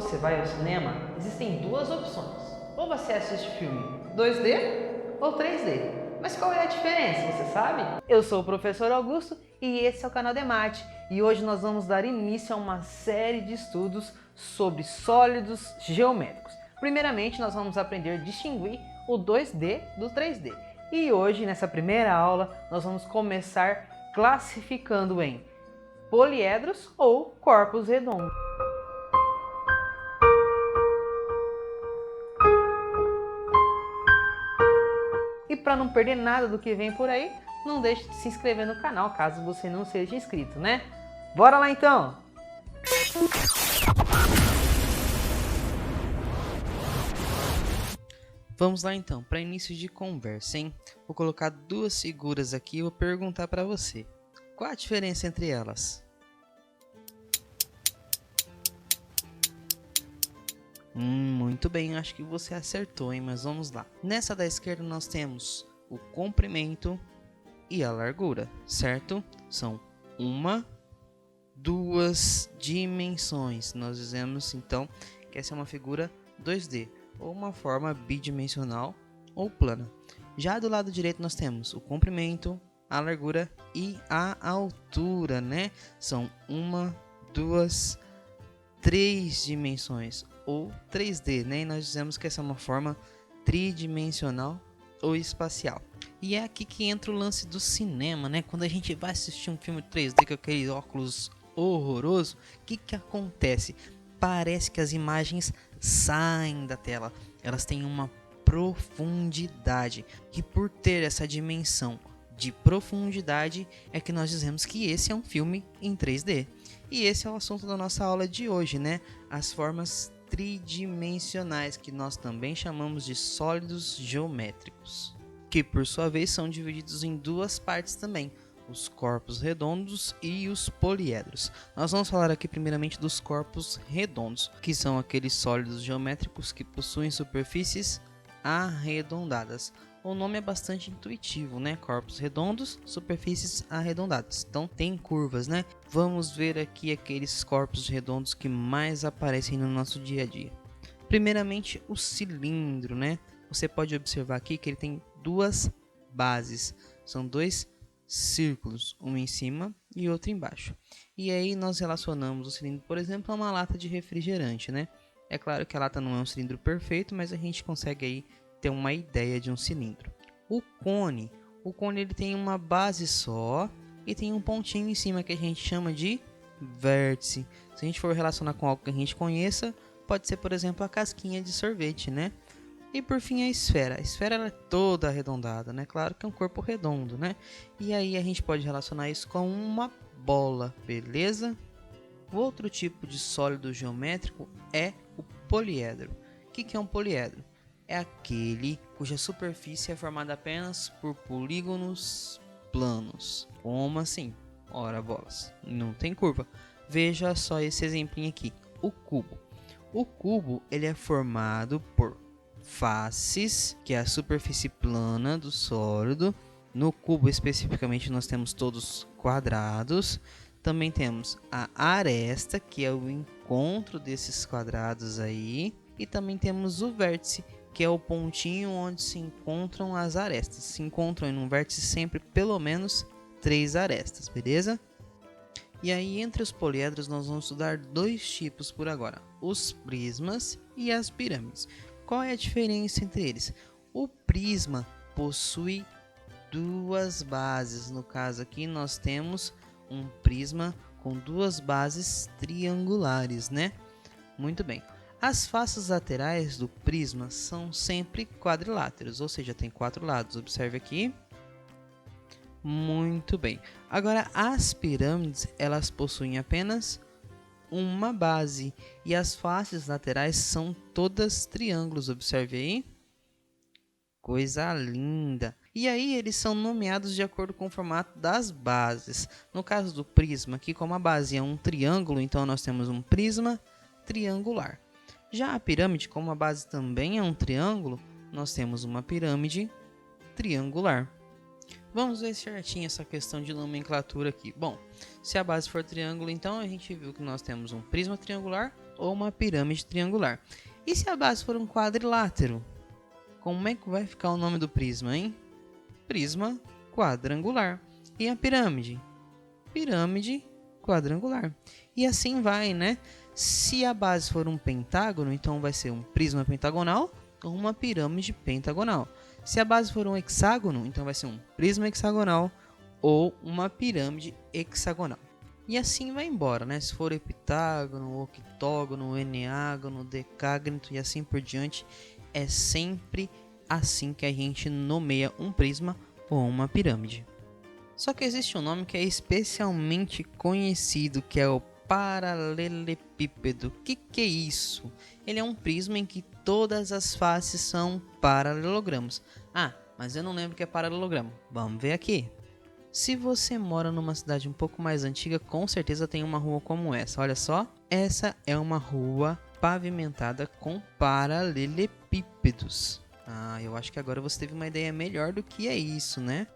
você vai ao cinema, existem duas opções. Ou você assiste filme 2D ou 3D. Mas qual é a diferença, você sabe? Eu sou o professor Augusto e esse é o canal Demate. E hoje nós vamos dar início a uma série de estudos sobre sólidos geométricos. Primeiramente, nós vamos aprender a distinguir o 2D do 3D. E hoje, nessa primeira aula, nós vamos começar classificando em poliedros ou corpos redondos. E para não perder nada do que vem por aí, não deixe de se inscrever no canal, caso você não seja inscrito, né? Bora lá então! Vamos lá então, para início de conversa, hein? Vou colocar duas figuras aqui e vou perguntar para você. Qual a diferença entre elas? Muito bem, acho que você acertou, hein? Mas vamos lá. Nessa da esquerda nós temos o comprimento e a largura, certo? São duas dimensões. Nós dizemos então que essa é uma figura 2D, ou uma forma bidimensional ou plana. Já do lado direito nós temos o comprimento, a largura e a altura, né? São duas, três dimensões, ou 3D, né? E nós dizemos que essa é uma forma tridimensional ou espacial. E é aqui que entra o lance do cinema, né? Quando a gente vai assistir um filme 3D com aquele óculos horroroso, o que acontece? Parece que as imagens saem da tela, elas têm uma profundidade, e por ter essa dimensão de profundidade é que nós dizemos que esse é um filme em 3D. E esse é o assunto da nossa aula de hoje, né? As formas tridimensionais, que nós também chamamos de sólidos geométricos, que por sua vez são divididos em duas partes também, os corpos redondos e os poliedros. Nós vamos falar aqui primeiramente dos corpos redondos, que são aqueles sólidos geométricos que possuem superfícies arredondadas. O nome é bastante intuitivo, né? Corpos redondos, superfícies arredondadas. Então tem curvas, né? Vamos ver aqui aqueles corpos redondos que mais aparecem no nosso dia a dia. Primeiramente, o cilindro, né? Você pode observar aqui que ele tem duas bases. São dois círculos, um em cima e outro embaixo. E aí nós relacionamos o cilindro, por exemplo, a uma lata de refrigerante, né? É claro que a lata não é um cilindro perfeito, mas a gente consegue aí ter uma ideia de um cilindro. O cone ele tem uma base só e tem um pontinho em cima que a gente chama de vértice. Se a gente for relacionar com algo que a gente conheça, pode ser, por exemplo, a casquinha de sorvete, né? E por fim a esfera. A esfera ela é toda arredondada, né? Claro que é um corpo redondo, né? E aí a gente pode relacionar isso com uma bola, beleza? O outro tipo de sólido geométrico é o poliedro. O que é um poliedro? É aquele cuja superfície é formada apenas por polígonos planos. Como assim? Ora bolas, não tem curva. Veja só esse exemplinho aqui, o cubo. O cubo ele é formado por faces, que é a superfície plana do sólido. No cubo especificamente nós temos todos quadrados. Também temos a aresta, que é o encontro desses quadrados aí. E também temos o vértice, que é o pontinho onde se encontram as arestas. Se encontram em um vértice sempre pelo menos 3 arestas, beleza? E aí entre os poliedros nós vamos estudar dois tipos por agora, os prismas e as pirâmides. Qual é a diferença entre eles? O prisma possui duas bases, no caso aqui nós temos um prisma com duas bases triangulares, né? Muito bem. As faces laterais do prisma são sempre quadriláteros, ou seja, tem 4 lados. Observe aqui. Muito bem. Agora, as pirâmides, elas possuem apenas uma base e as faces laterais são todas triângulos. Observe aí. Coisa linda. E aí, eles são nomeados de acordo com o formato das bases. No caso do prisma, aqui como a base é um triângulo, então nós temos um prisma triangular. Já a pirâmide, como a base também é um triângulo, nós temos uma pirâmide triangular. Vamos ver certinho essa questão de nomenclatura aqui. Bom, se a base for triângulo, então a gente viu que nós temos um prisma triangular ou uma pirâmide triangular. E se a base for um quadrilátero? Como é que vai ficar o nome do prisma, hein? Prisma quadrangular. E a pirâmide? Pirâmide quadrangular. E assim vai, né? Se a base for um pentágono, então vai ser um prisma pentagonal ou uma pirâmide pentagonal. Se a base for um hexágono, então vai ser um prisma hexagonal ou uma pirâmide hexagonal. E assim vai embora, né? Se for heptágono, octógono, eneágono, decágono e assim por diante, é sempre assim que a gente nomeia um prisma ou uma pirâmide. Só que existe um nome que é especialmente conhecido, que é o paralelepípedo. O que é isso? Ele é um prisma em que todas as faces são paralelogramas. Ah, mas eu não lembro o que é paralelogramo. Vamos ver aqui. Se você mora numa cidade um pouco mais antiga, com certeza tem uma rua como essa. Olha só, essa é uma rua pavimentada com paralelepípedos. Ah, eu acho que agora você teve uma ideia melhor do que é isso, né?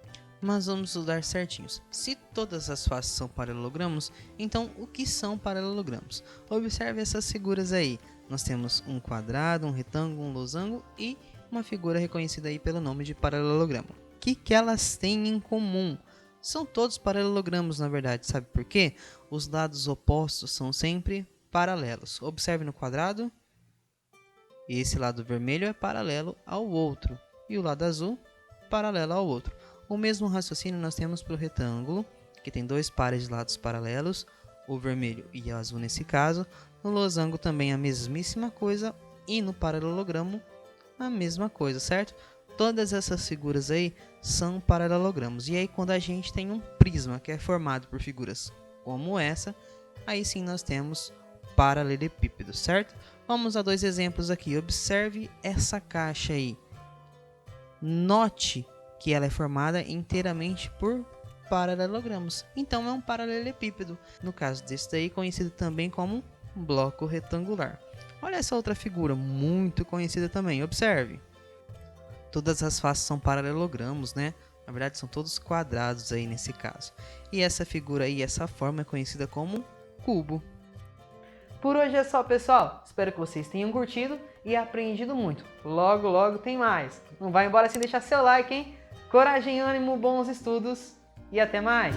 Mas vamos estudar certinhos. Se todas as faces são paralelogramos, então o que são paralelogramos? Observe essas figuras aí. Nós temos um quadrado, um retângulo, um losango e uma figura reconhecida aí pelo nome de paralelogramo. O que elas têm em comum? São todos paralelogramos, na verdade. Sabe por quê? Os lados opostos são sempre paralelos. Observe no quadrado. Esse lado vermelho é paralelo ao outro. E o lado azul, paralelo ao outro. O mesmo raciocínio nós temos para o retângulo, que tem dois pares de lados paralelos, o vermelho e o azul nesse caso. No losango também a mesmíssima coisa. E no paralelogramo, a mesma coisa, certo? Todas essas figuras aí são paralelogramos. E aí quando a gente tem um prisma que é formado por figuras como essa, aí sim nós temos paralelepípedo, certo? Vamos a dois exemplos aqui. Observe essa caixa aí. Note que ela é formada inteiramente por paralelogramos. Então é um paralelepípedo. No caso desse daí, conhecido também como bloco retangular. Olha essa outra figura, muito conhecida também. Observe. Todas as faces são paralelogramos, né? Na verdade, são todos quadrados aí nesse caso. E essa figura aí, essa forma é conhecida como cubo. Por hoje é só, pessoal. Espero que vocês tenham curtido e aprendido muito. Logo, logo tem mais. Não vai embora sem deixar seu like, hein? Coragem, ânimo, bons estudos e até mais!